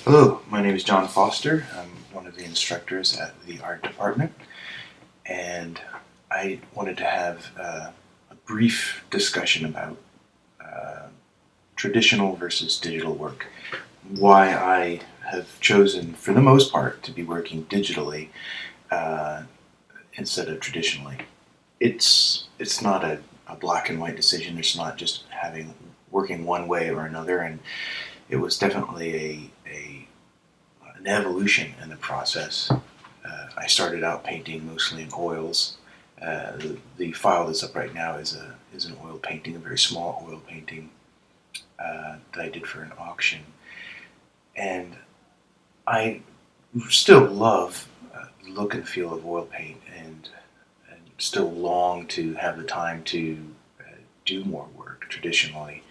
Hello, my name is John Foster. I'm one of the instructors at the art department, and I wanted to have a brief discussion about traditional versus digital work. Why I have chosen, for the most part, to be working digitally uh, instead of traditionally. It's not a black and white decision. It's not just having working one way or another, and it was definitely an evolution in the process. I started out painting mostly in oils. The file that's up right now is an oil painting, a very small oil painting that I did for an auction, and I still love the look and feel of oil paint, and still long to have the time to do more work traditionally.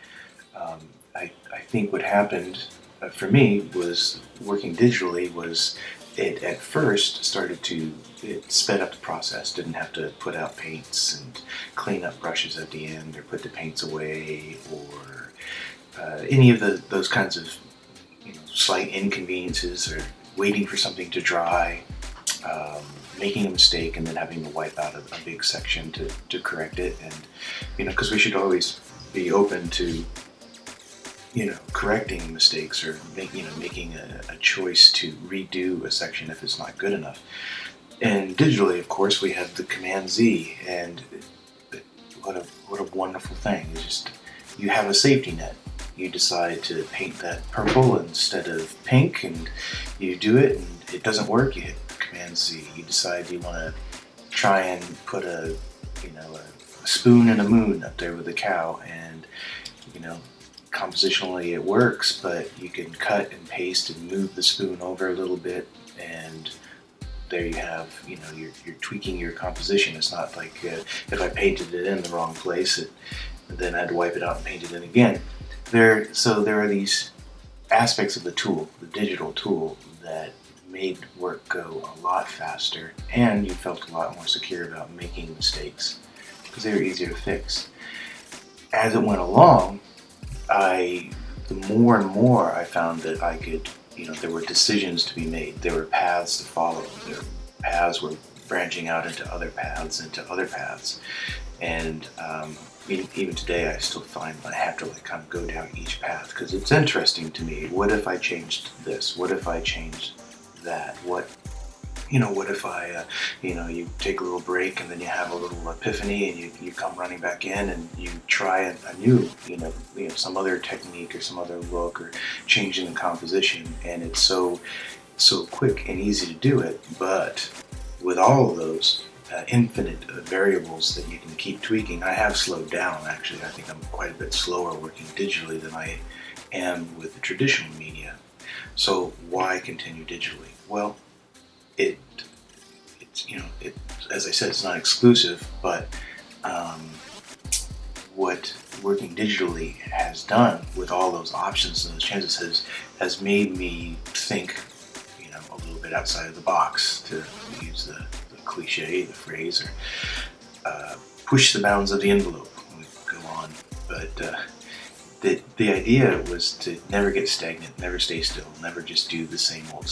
I think what happened for me was working digitally was it at first started to it sped up the process. Didn't have to put out paints and clean up brushes at the end or put the paints away or any of those kinds of slight inconveniences or waiting for something to dry, um, making a mistake and then having to wipe out a big section to correct it. And because we should always be open to correcting mistakes or making a choice to redo a section if it's not good enough. And digitally, of course, we have the Command Z, and what a wonderful thing! It's just you have a safety net. You decide to paint that purple instead of pink, and you do it, and it doesn't work. You hit Command Z. You decide you want to try and put a spoon and a moon up there with a cow, and compositionally it works, but you can cut and paste and move the spoon over a little bit, and there you have, you're tweaking your composition. It's not like if I painted it in the wrong place, then I had to wipe it out and paint it in again. So there are these aspects of the tool, the digital tool, that made work go a lot faster, and you felt a lot more secure about making mistakes because they were easier to fix. As it went along, the more and more I found that I could, there were decisions to be made. There were paths to follow. There paths were branching out into other paths. And even today, I still find I have to kind of go down each path because it's interesting to me. What if I changed this? What if I changed that? What if I, you take a little break and then you have a little epiphany and you come running back in and you try a new, some other technique or some other look or changing the composition, and it's so quick and easy to do it. But with all of those infinite variables that you can keep tweaking, I have slowed down. Actually, I think I'm quite a bit slower working digitally than I am with the traditional media. So why continue digitally? Well, it's as I said, it's not exclusive, but what working digitally has done with all those options and those chances has made me think, a little bit outside of the box, to use the cliche, the phrase, or push the bounds of the envelope. Go on, but the idea was to never get stagnant, never stay still, never just do the same old,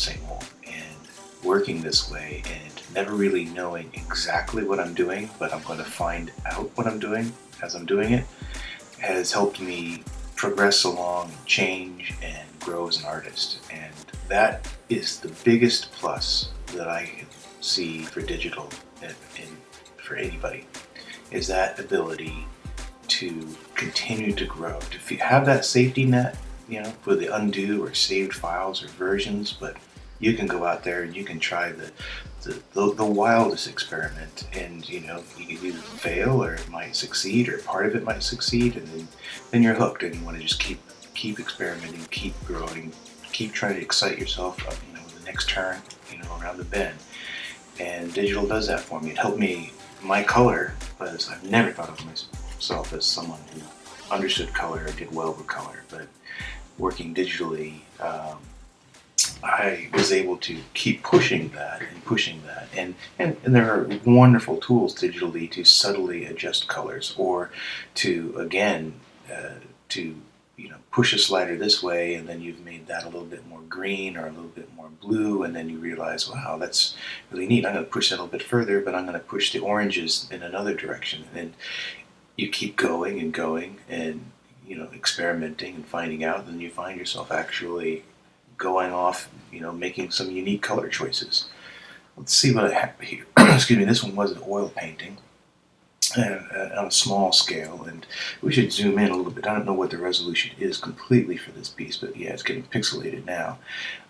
and working this way and never really knowing exactly what I'm doing, but I'm going to find out what I'm doing as I'm doing it, has helped me progress along, change, and grow as an artist. And that is the biggest plus that I see for digital and for anybody, is that ability to continue to grow, to have that safety net, for the undo or saved files or versions, but you can go out there and you can try the wildest experiment, and you can either fail or it might succeed, or part of it might succeed, and then you're hooked, and you want to just keep experimenting, keep growing, keep trying to excite yourself up, with the next turn, around the bend. And digital does that for me. It helped me. My color was, I've never thought of myself as someone who understood color or did well with color, but working digitally, I was able to keep pushing that, and there are wonderful tools digitally to subtly adjust colors, or to again to push a slider this way, and then you've made that a little bit more green or a little bit more blue, and then you realize, wow, that's really neat. I'm going to push that a little bit further, but I'm going to push the oranges in another direction. And you keep going and going and, experimenting and finding out, and you find yourself actually going off, making some unique color choices. Let's see what I have here. Excuse me, this one was an oil painting. On a small scale, and we should zoom in a little bit. I don't know what the resolution is completely for this piece, but yeah, it's getting pixelated now.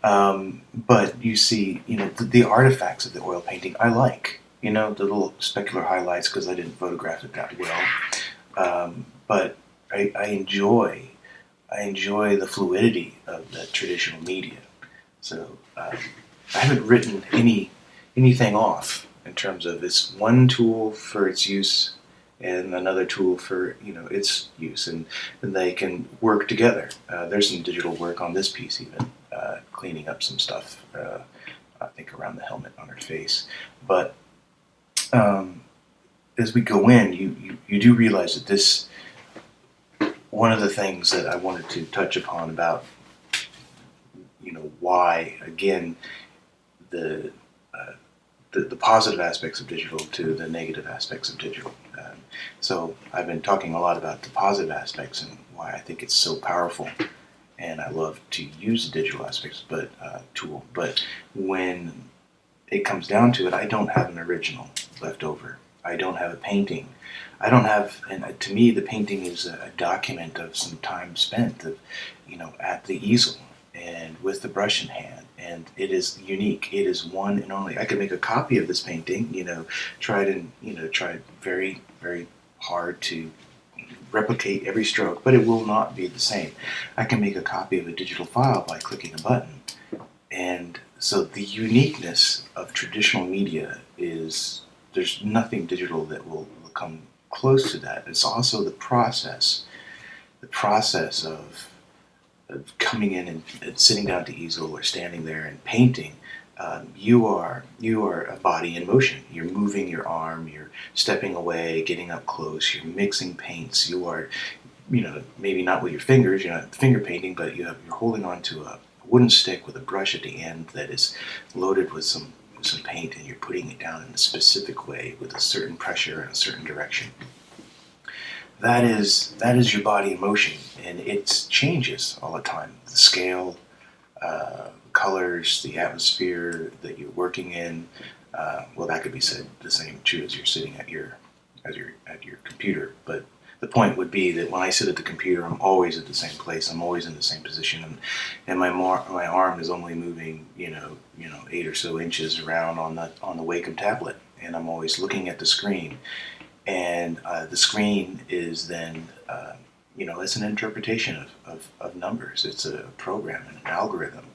But you see, the artifacts of the oil painting I like. The little specular highlights, because I didn't photograph it that well. But I enjoy the fluidity of that traditional media. So I haven't written anything off in terms of it's one tool for its use and another tool for its use, and they can work together. There's some digital work on this piece even, cleaning up some stuff, I think around the helmet on her face. But as we go in, you do realize that this, one of the things that I wanted to touch upon about why, again, the positive aspects of digital to the negative aspects of digital. So I've been talking a lot about the positive aspects and why I think it's so powerful, and I love to use the digital aspects tool. But when it comes down to it, I don't have an original left over. I don't have a painting. I don't have, and to me, the painting is a document of some time spent at the easel and with the brush in hand. And it is unique. It is one and only. I could make a copy of this painting, tried very, very hard to replicate every stroke, but it will not be the same. I can make a copy of a digital file by clicking a button. And so the uniqueness of traditional media is, there's nothing digital that will come close to that. It's also the process of coming in and sitting down at the easel or standing there and painting. You are a body in motion. You're moving your arm, you're stepping away, getting up close, you're mixing paints. You are, maybe not with your fingers, you're not finger painting, but you're holding on to a wooden stick with a brush at the end that is loaded with some paint, and you're putting it down in a specific way with a certain pressure and a certain direction. That is your body in motion, and it changes all the time. The scale, colors, the atmosphere that you're working in. Well, that could be said the same too as you're sitting at your computer. But the point would be that when I sit at the computer, I'm always at the same place. I'm always in the same position, and my arm is only moving 8 or so inches around on the Wacom tablet, and I'm always looking at the screen. And the screen is then, it's an interpretation of numbers. It's a program and an algorithm.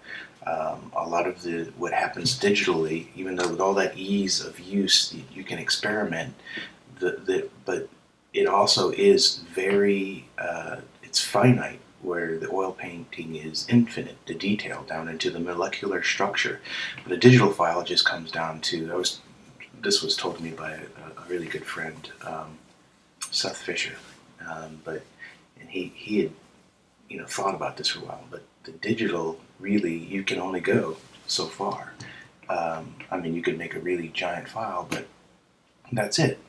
A lot of what happens digitally, even though with all that ease of use, you can experiment, but it also is very, it's finite, where the oil painting is infinite, the detail down into the molecular structure. But a digital file just comes down to, this was told to me by a really good friend, Seth Fisher, and he had thought about this for a while. But the digital, really, you can only go so far. You could make a really giant file, but that's it.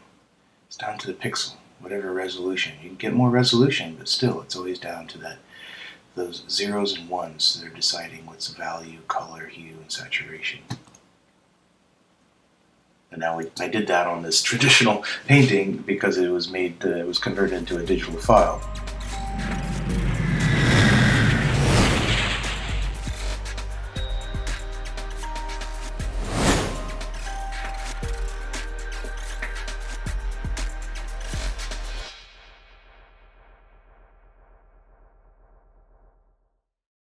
It's down to the pixel, whatever resolution. You can get more resolution, but still, it's always down to those zeros and ones that are deciding what's value, color, hue, and saturation. And now I did that on this traditional painting because it was converted into a digital file.